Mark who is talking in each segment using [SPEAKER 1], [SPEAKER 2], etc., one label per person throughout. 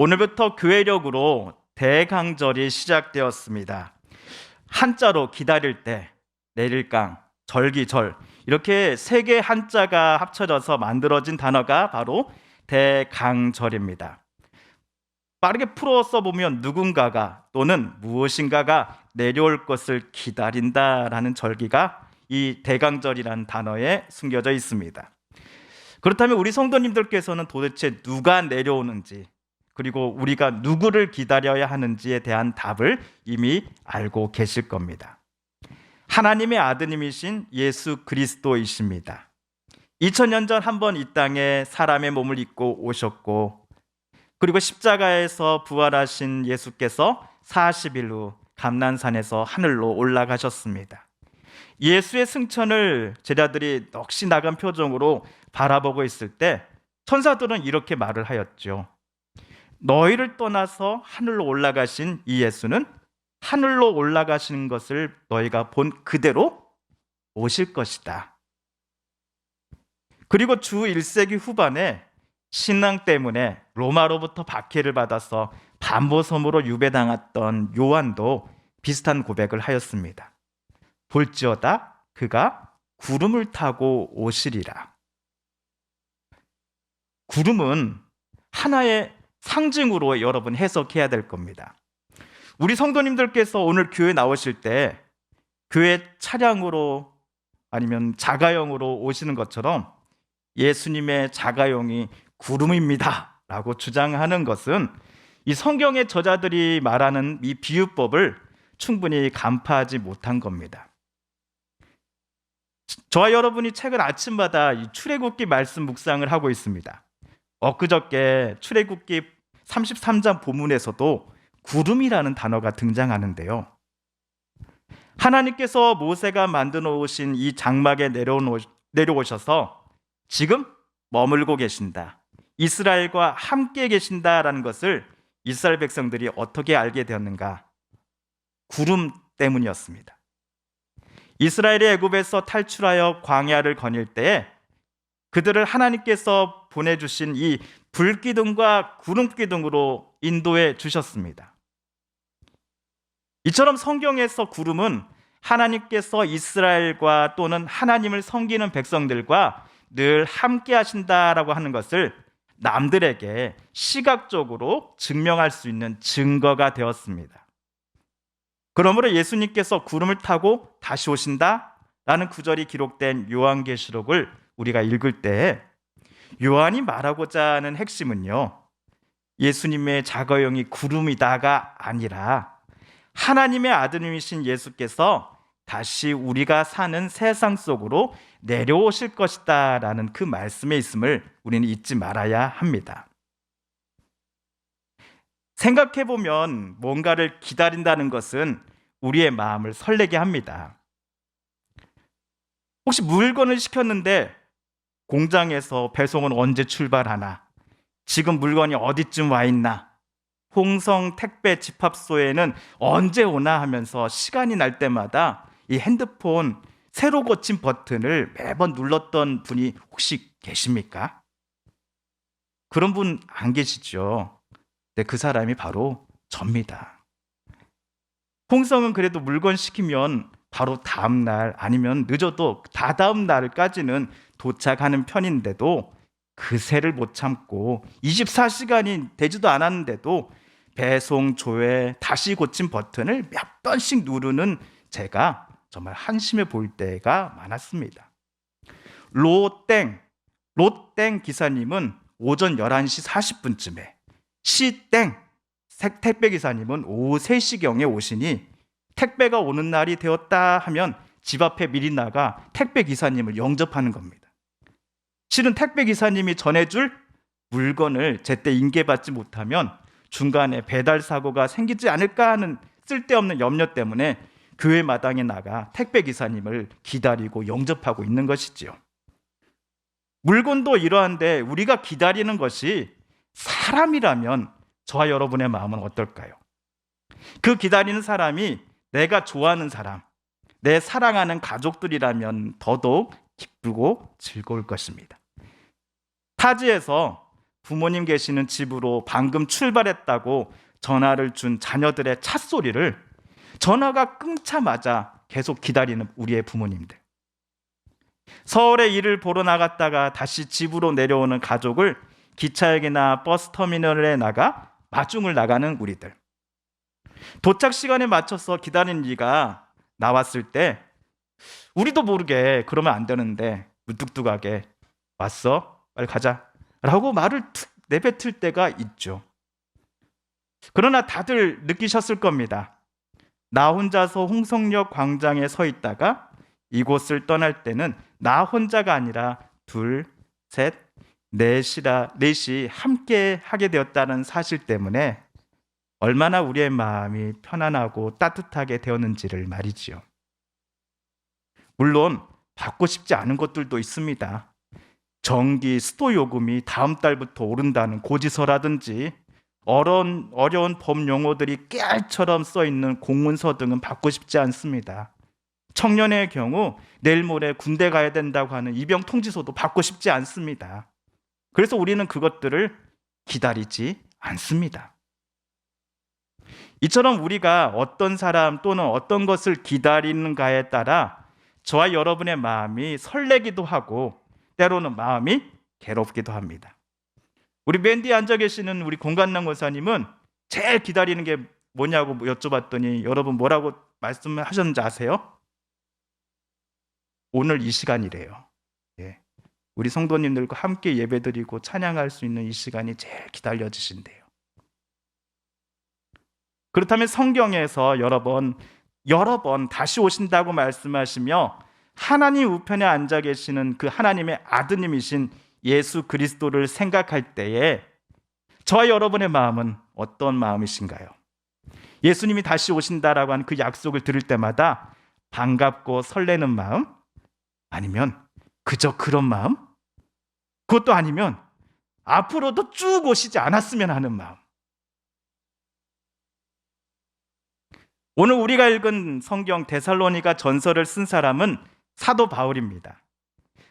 [SPEAKER 1] 오늘부터 교회력으로 대강절이 시작되었습니다. 한자로 기다릴 때, 내릴강, 절기절, 이렇게 세 개의 한자가 합쳐져서 만들어진 단어가 바로 대강절입니다. 빠르게 풀어 써보면 누군가가 또는 무엇인가가 내려올 것을 기다린다라는 절기가 이 대강절이라는 단어에 숨겨져 있습니다. 그렇다면 우리 성도님들께서는 도대체 누가 내려오는지, 그리고 우리가 누구를 기다려야 하는지에 대한 답을 이미 알고 계실 겁니다. 하나님의 아드님이신 예수 그리스도이십니다. 2000년 전 한 번 이 땅에 사람의 몸을 입고 오셨고, 그리고 십자가에서 부활하신 예수께서 40일 후 감난산에서 하늘로 올라가셨습니다. 예수의 승천을 제자들이 넋이 나간 표정으로 바라보고 있을 때 천사들은 이렇게 말을 하였죠. 너희를 떠나서 하늘로 올라가신 이 예수는 하늘로 올라가시는 것을 너희가 본 그대로 오실 것이다. 그리고 주 1세기 후반에 신앙 때문에 로마로부터 박해를 받아서 반모섬으로 유배당했던 요한도 비슷한 고백을 하였습니다. 볼지어다 그가 구름을 타고 오시리라. 구름은 하나의 상징으로 여러분 해석해야 될 겁니다. 우리 성도님들께서 오늘 교회 나오실 때 교회 차량으로 아니면 자가용으로 오시는 것처럼 예수님의 자가용이 구름입니다 라고 주장하는 것은 이 성경의 저자들이 말하는 이 비유법을 충분히 간파하지 못한 겁니다. 저와 여러분이 최근 아침마다 이 출애굽기 말씀 묵상을 하고 있습니다. 엊그저께 출애굽기 33장 본문에서도 구름이라는 단어가 등장하는데요. 하나님께서 모세가 만들어 놓으신 이 장막에 내려오셔서 지금 머물고 계신다, 이스라엘과 함께 계신다라는 것을 이스라엘 백성들이 어떻게 알게 되었는가? 구름 때문이었습니다. 이스라엘이 애굽에서 탈출하여 광야를 거닐 때에 그들을 하나님께서 보내주신 이 불기둥과 구름기둥으로 인도해 주셨습니다. 이처럼 성경에서 구름은 하나님께서 이스라엘과 또는 하나님을 섬기는 백성들과 늘 함께 하신다라고 하는 것을 남들에게 시각적으로 증명할 수 있는 증거가 되었습니다. 그러므로 예수님께서 구름을 타고 다시 오신다라는 구절이 기록된 요한계시록을 우리가 읽을 때 요한이 말하고자 하는 핵심은요, 예수님의 자가용이 구름이다가 아니라 하나님의 아드님이신 예수께서 다시 우리가 사는 세상 속으로 내려오실 것이다 라는 그 말씀에 있음을 우리는 잊지 말아야 합니다. 생각해보면 뭔가를 기다린다는 것은 우리의 마음을 설레게 합니다. 혹시 물건을 시켰는데 공장에서 배송은 언제 출발하나? 지금 물건이 어디쯤 와 있나? 홍성 택배 집합소에는 언제 오나 하면서 시간이 날 때마다 이 핸드폰 새로 고친 버튼을 매번 눌렀던 분이 혹시 계십니까? 그런 분 안 계시죠? 네, 그 사람이 바로 접니다. 홍성은 그래도 물건 시키면 바로 다음 날 아니면 늦어도 다다음 날까지는 도착하는 편인데도 그새를 못 참고 24시간이 되지도 않았는데도 배송 조회 다시 고친 버튼을 몇 번씩 누르는 제가 정말 한심해 보일 때가 많았습니다. 로땡 기사님은 오전 11시 40분쯤에, 시땡 택배 기사님은 오후 3시경에 오시니 택배가 오는 날이 되었다 하면 집 앞에 미리 나가 택배 기사님을 영접하는 겁니다. 실은 택배 기사님이 전해줄 물건을 제때 인계받지 못하면 중간에 배달 사고가 생기지 않을까 하는 쓸데없는 염려 때문에 교회 마당에 나가 택배 기사님을 기다리고 영접하고 있는 것이지요. 물건도 이러한데 우리가 기다리는 것이 사람이라면 저와 여러분의 마음은 어떨까요? 그 기다리는 사람이 내가 좋아하는 사람, 내 사랑하는 가족들이라면 더더욱 기쁘고 즐거울 것입니다. 타지에서 부모님 계시는 집으로 방금 출발했다고 전화를 준 자녀들의 찻소리를 전화가 끊자마자 계속 기다리는 우리의 부모님들. 서울에 일을 보러 나갔다가 다시 집으로 내려오는 가족을 기차역이나 버스터미널에 나가 마중을 나가는 우리들. 도착 시간에 맞춰서 기다리는 이가 나왔을 때 우리도 모르게 그러면 안 되는데 무뚝뚝하게 왔어? 빨리 가자 라고 말을 툭 내뱉을 때가 있죠. 그러나 다들 느끼셨을 겁니다. 나 혼자서 홍성역 광장에 서 있다가 이곳을 떠날 때는 나 혼자가 아니라 둘, 셋, 넷이 함께 하게 되었다는 사실 때문에 얼마나 우리의 마음이 편안하고 따뜻하게 되었는지를 말이지요. 물론 받고 싶지 않은 것들도 있습니다. 전기, 수도 요금이 다음 달부터 오른다는 고지서라든지 어려운 법 용어들이 깨알처럼 써있는 공문서 등은 받고 싶지 않습니다. 청년의 경우 내일 모레 군대 가야 된다고 하는 입영 통지서도 받고 싶지 않습니다. 그래서 우리는 그것들을 기다리지 않습니다. 이처럼 우리가 어떤 사람 또는 어떤 것을 기다리는가에 따라 저와 여러분의 마음이 설레기도 하고 때로는 마음이 괴롭기도 합니다. 우리 맨 뒤에 앉아 계시는 우리 공간남 권사님은 제일 기다리는 게 뭐냐고 여쭤봤더니 여러분 뭐라고 말씀하셨는지 아세요? 오늘 이 시간이래요. 예. 우리 성도님들과 함께 예배드리고 찬양할 수 있는 이 시간이 제일 기다려지신대요. 그렇다면 성경에서 여러 번 다시 오신다고 말씀하시며 하나님 우편에 앉아 계시는 그 하나님의 아드님이신 예수 그리스도를 생각할 때에 저와 여러분의 마음은 어떤 마음이신가요? 예수님이 다시 오신다라고 하는 그 약속을 들을 때마다 반갑고 설레는 마음? 아니면 그저 그런 마음? 그것도 아니면 앞으로도 쭉 오시지 않았으면 하는 마음. 오늘 우리가 읽은 성경 데살로니가 전서를 쓴 사람은 사도 바울입니다.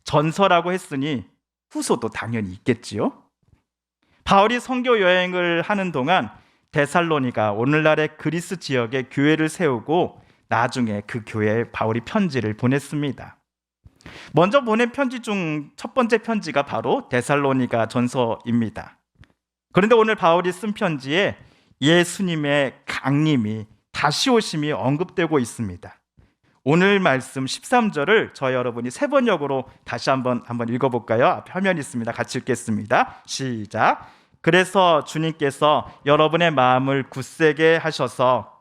[SPEAKER 1] 전서라고 했으니 후소도 당연히 있겠지요. 바울이 선교 여행을 하는 동안 데살로니가 오늘날의 그리스 지역에 교회를 세우고 나중에 그 교회에 바울이 편지를 보냈습니다. 먼저 보낸 편지 중 첫 번째 편지가 바로 데살로니가 전서입니다. 그런데 오늘 바울이 쓴 편지에 예수님의 강림이 다시 오심이 언급되고 있습니다. 오늘 말씀 13절을 저 여러분이 세 번역으로 다시 한번 읽어볼까요? 앞에 화면이 있습니다. 같이 읽겠습니다. 시작. 그래서 주님께서 여러분의 마음을 굳세게 하셔서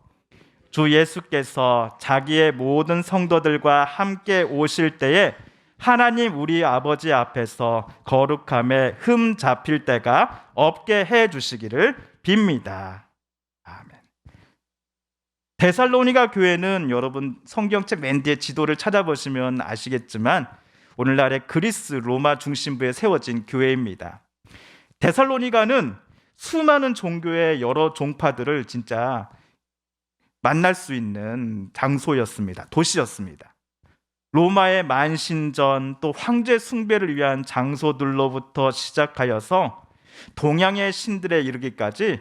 [SPEAKER 1] 주 예수께서 자기의 모든 성도들과 함께 오실 때에 하나님 우리 아버지 앞에서 거룩함에 흠 잡힐 때가 없게 해 주시기를 빕니다. 아멘. 데살로니가 교회는 여러분 성경책 맨 뒤에 지도를 찾아보시면 아시겠지만 오늘날의 그리스 로마 중심부에 세워진 교회입니다. 데살로니가는 수많은 종교의 여러 종파들을 진짜 만날 수 있는 장소였습니다. 도시였습니다. 로마의 만신전 또 황제 숭배를 위한 장소들로부터 시작하여서 동양의 신들에 이르기까지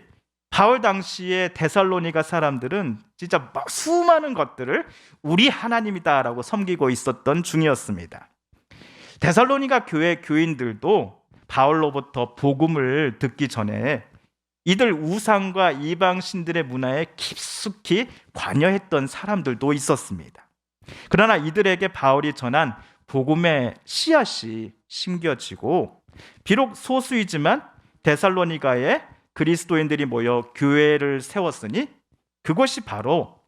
[SPEAKER 1] 바울 당시의 데살로니가 사람들은 진짜 수많은 것들을 우리 하나님이다라고 섬기고 있었던 중이었습니다. 데살로니가 교회 교인들도 바울로부터 복음을 듣기 전에 이들 우상과 이방 신들의 문화에 깊숙이 관여했던 사람들도 있었습니다. 그러나 이들에게 바울이 전한 복음의 씨앗이 심겨지고 비록 소수이지만 데살로니가에 그리스도인들이 모여 교회를 세웠으니 그것이 바로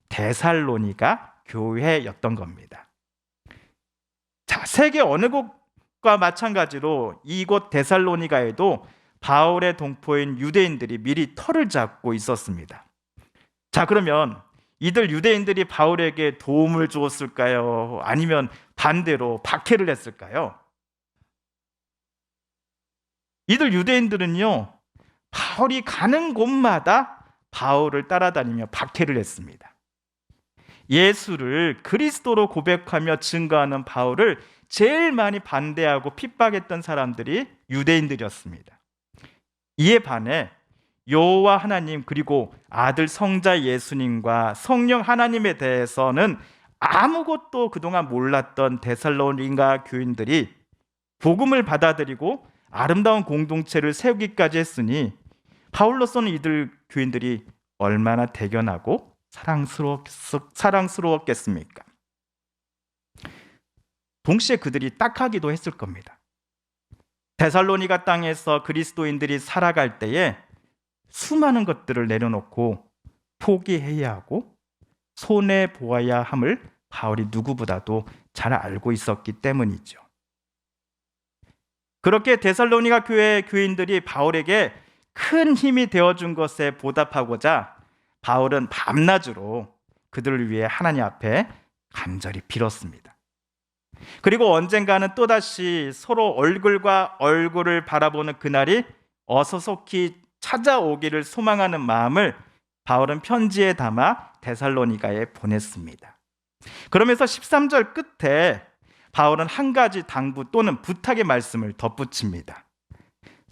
[SPEAKER 1] 데살로니가 교회였던 겁니다. 자, 세계 어느 곳과 마찬가지로 이곳 데살로니가에도 바울의 동포인 유대인들이 미리 터를 잡고 있었습니다. 자, 그러면 이들 유대인들이 바울에게 도움을 주었을까요? 아니면 반대로 박해를 했을까요? 이들 유대인들은요, 바울이 가는 곳마다 바울을 따라다니며 박해를 했습니다. 예수를 그리스도로 고백하며 증거하는 바울을 제일 많이 반대하고 핍박했던 사람들이 유대인들이었습니다. 이에 반해 여호와 하나님 그리고 아들 성자 예수님과 성령 하나님에 대해서는 아무것도 그동안 몰랐던 데살로니가 교인들이 복음을 받아들이고 아름다운 공동체를 세우기까지 했으니 바울로서는 이들 교인들이 얼마나 대견하고 사랑스러웠겠습니까? 동시에 그들이 딱하기도 했을 겁니다. 데살로니가 땅에서 그리스도인들이 살아갈 때에 수많은 것들을 내려놓고 포기해야 하고 손해 보아야 함을 바울이 누구보다도 잘 알고 있었기 때문이죠. 그렇게 데살로니가 교회 교인들이 바울에게 큰 힘이 되어준 것에 보답하고자 바울은 밤낮으로 그들을 위해 하나님 앞에 간절히 빌었습니다. 그리고 언젠가는 또다시 서로 얼굴과 얼굴을 바라보는 그날이 어서속히 찾아오기를 소망하는 마음을 바울은 편지에 담아 데살로니가에 보냈습니다. 그러면서 13절 끝에 바울은 한 가지 당부 또는 부탁의 말씀을 덧붙입니다.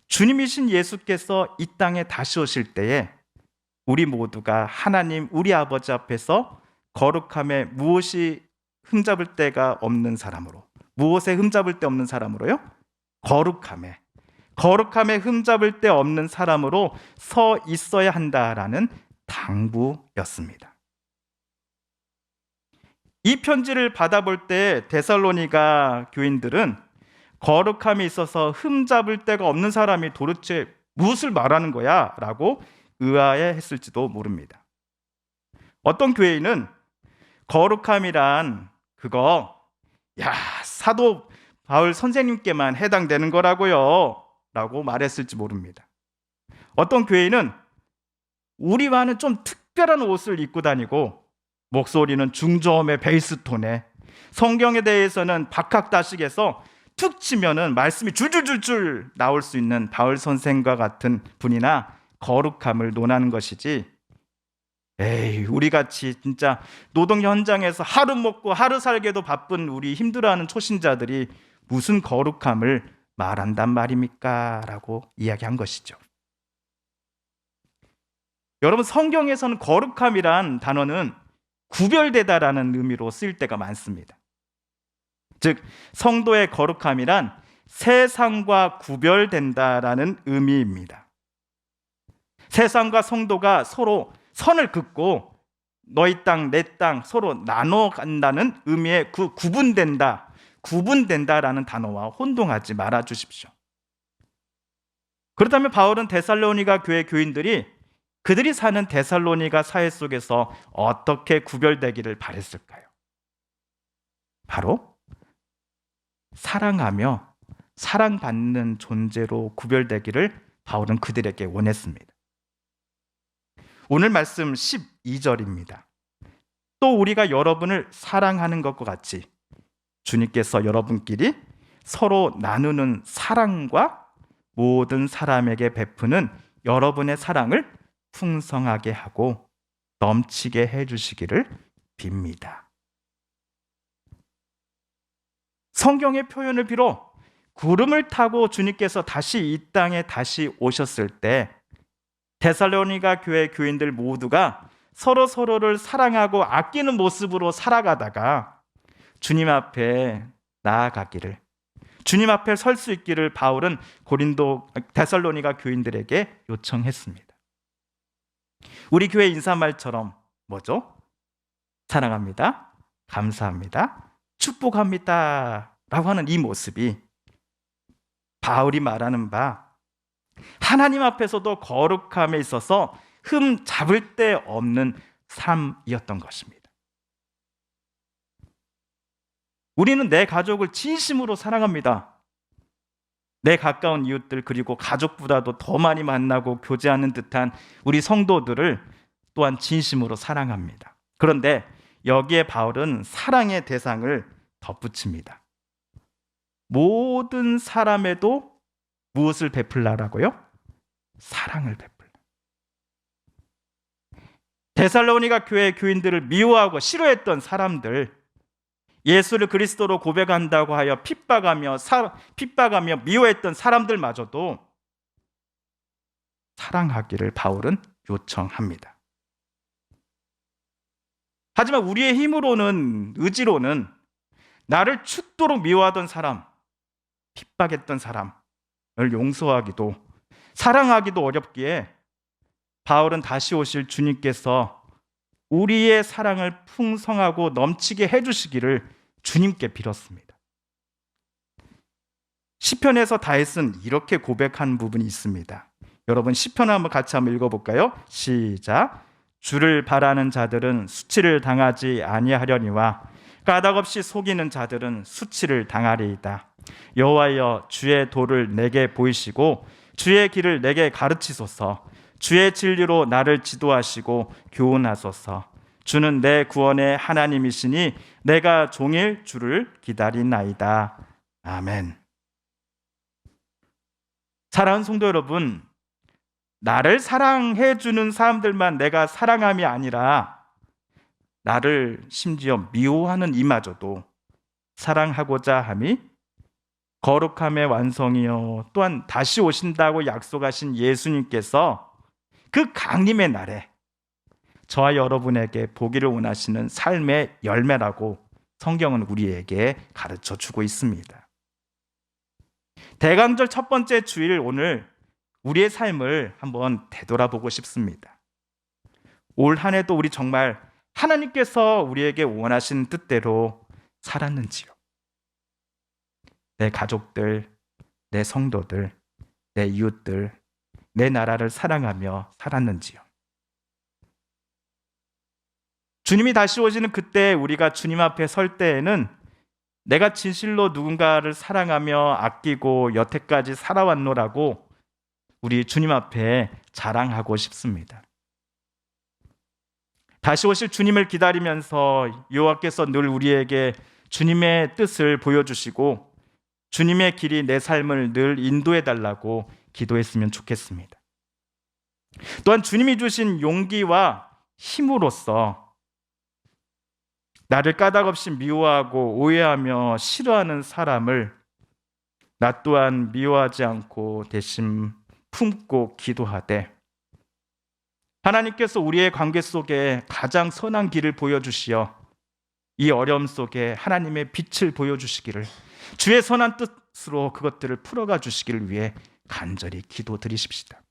[SPEAKER 1] 주님이신 예수께서 이 땅에 다시 오실 때에 우리 모두가 하나님 우리 아버지 앞에서 거룩함에 무엇이 흠잡을 데가 없는 사람으로, 무엇에 흠잡을 데 없는 사람으로요? 거룩함에 흠잡을 데 없는 사람으로 서 있어야 한다라는 당부였습니다. 이 편지를 받아볼 때 데살로니가 교인들은 거룩함에 있어서 흠잡을 데가 없는 사람이 도대체 무엇을 말하는 거야? 라고 의아해했을지도 모릅니다. 어떤 교회인은 거룩함이란 그거 사도 바울 선생님께만 해당되는 거라고요 라고 말했을지 모릅니다. 어떤 교회인은 우리와는 좀 특별한 옷을 입고 다니고 목소리는 중저음의 베이스톤에 성경에 대해서는 박학다식에서 툭 치면은 말씀이 줄줄줄줄 나올 수 있는 바울 선생과 같은 분이나 거룩함을 논하는 것이지, 우리같이 진짜 노동 현장에서 하루 먹고 하루 살게도 바쁜 우리 힘들어하는 초신자들이 무슨 거룩함을 말한단 말입니까? 라고 이야기한 것이죠. 여러분, 성경에서는 거룩함이란 단어는 구별되다라는 의미로 쓰일 때가 많습니다. 즉, 성도의 거룩함이란 세상과 구별된다라는 의미입니다. 세상과 성도가 서로 선을 긋고 너희 땅, 내 땅 서로 나눠 간다는 의미의 그 구분된다라는 단어와 혼동하지 말아 주십시오. 그렇다면 바울은 데살로니가 교회 교인들이 그들이 사는 데살로니가 사회 속에서 어떻게 구별되기를 바랬을까요? 바로 사랑하며 사랑받는 존재로 구별되기를 바울은 그들에게 원했습니다. 오늘 말씀 12절입니다. 또 우리가 여러분을 사랑하는 것과 같이 주님께서 여러분끼리 서로 나누는 사랑과 모든 사람에게 베푸는 여러분의 사랑을 풍성하게 하고 넘치게 해주시기를 빕니다. 성경의 표현을 빌어 구름을 타고 주님께서 다시 이 땅에 다시 오셨을 때 데살로니가 교회 교인들 모두가 서로를 사랑하고 아끼는 모습으로 살아가다가 주님 앞에 나아가기를, 주님 앞에 설 수 있기를 바울은 데살로니가 교인들에게 요청했습니다. 우리 교회 인사말처럼 뭐죠? 사랑합니다, 감사합니다, 축복합니다 라고 하는 이 모습이 바울이 말하는 바 하나님 앞에서도 거룩함에 있어서 흠 잡을 데 없는 삶이었던 것입니다. 우리는 내 가족을 진심으로 사랑합니다. 내 가까운 이웃들 그리고 가족보다도 더 많이 만나고 교제하는 듯한 우리 성도들을 또한 진심으로 사랑합니다. 그런데 여기에 바울은 사랑의 대상을 덧붙입니다. 모든 사람에도 무엇을 베풀라라고요? 사랑을 베풀라. 데살로니가 교회 교인들을 미워하고 싫어했던 사람들, 예수를 그리스도로 고백한다고 하여 핍박하며 미워했던 사람들마저도 사랑하기를 바울은 요청합니다. 하지만 우리의 힘으로는, 의지로는 나를 죽도록 미워하던 사람, 핍박했던 사람을 용서하기도 사랑하기도 어렵기에 바울은 다시 오실 주님께서 우리의 사랑을 풍성하고 넘치게 해주시기를 주님께 빌었습니다. 시편에서 다윗은 이렇게 고백한 부분이 있습니다. 여러분 시편 한번 같이 한번 읽어볼까요? 시작. 주를 바라는 자들은 수치를 당하지 아니하려니와 까닭없이 속이는 자들은 수치를 당하리이다. 여호와여, 주의 도를 내게 보이시고 주의 길을 내게 가르치소서. 주의 진리로 나를 지도하시고 교훈하소서. 주는 내 구원의 하나님이시니 내가 종일 주를 기다리나이다. 아멘. 사랑하는 성도 여러분, 나를 사랑해 주는 사람들만 내가 사랑함이 아니라 나를 심지어 미워하는 이마저도 사랑하고자 함이 거룩함의 완성이요 또한 다시 오신다고 약속하신 예수님께서 그 강림의 날에 저와 여러분에게 보기를 원하시는 삶의 열매라고 성경은 우리에게 가르쳐 주고 있습니다. 대강절 첫 번째 주일, 오늘 우리의 삶을 한번 되돌아보고 싶습니다. 올 한 해도 우리 정말 하나님께서 우리에게 원하신 뜻대로 살았는지요? 내 가족들, 내 성도들, 내 이웃들, 내 나라를 사랑하며 살았는지요? 주님이 다시 오시는 그때 우리가 주님 앞에 설 때에는 내가 진실로 누군가를 사랑하며 아끼고 여태까지 살아왔노라고 우리 주님 앞에 자랑하고 싶습니다. 다시 오실 주님을 기다리면서 여호와께서 늘 우리에게 주님의 뜻을 보여주시고 주님의 길이 내 삶을 늘 인도해 달라고 기도했으면 좋겠습니다. 또한 주님이 주신 용기와 힘으로써 나를 까닭없이 미워하고 오해하며 싫어하는 사람을 나 또한 미워하지 않고 대신 품고 기도하되 하나님께서 우리의 관계 속에 가장 선한 길을 보여주시어 이 어려움 속에 하나님의 빛을 보여주시기를, 주의 선한 뜻으로 그것들을 풀어가 주시기를 위해 간절히 기도드리십시다.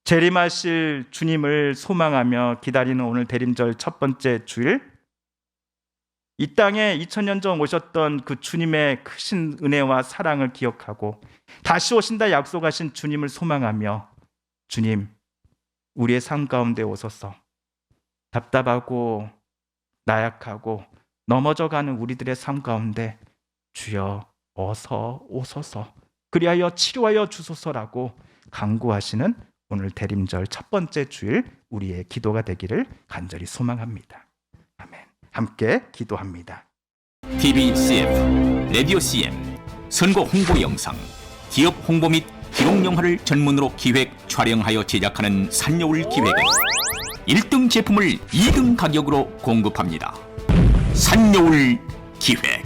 [SPEAKER 1] 재림하실 주님을 소망하며 기다리는 오늘 대림절 첫 번째 주일, 이 땅에 2000년 전 오셨던 그 주님의 크신 은혜와 사랑을 기억하고 다시 오신다 약속하신 주님을 소망하며, 주님, 우리의 삶 가운데 오소서. 답답하고 나약하고 넘어져가는 우리들의 삶 가운데 주여 어서 오소서, 그리하여 치료하여 주소서라고 간구하시는 오늘 대림절 첫 번째 주일 우리의 기도가 되기를 간절히 소망합니다. 아멘. 함께 기도합니다.
[SPEAKER 2] TV CM, 라디오 CM, 선거 홍보 영상, 기업 홍보 및 기록 영화를 전문으로 기획, 촬영하여 제작하는 산여울 기획은 1등 제품을 2등 가격으로 공급합니다. 산여울 기획.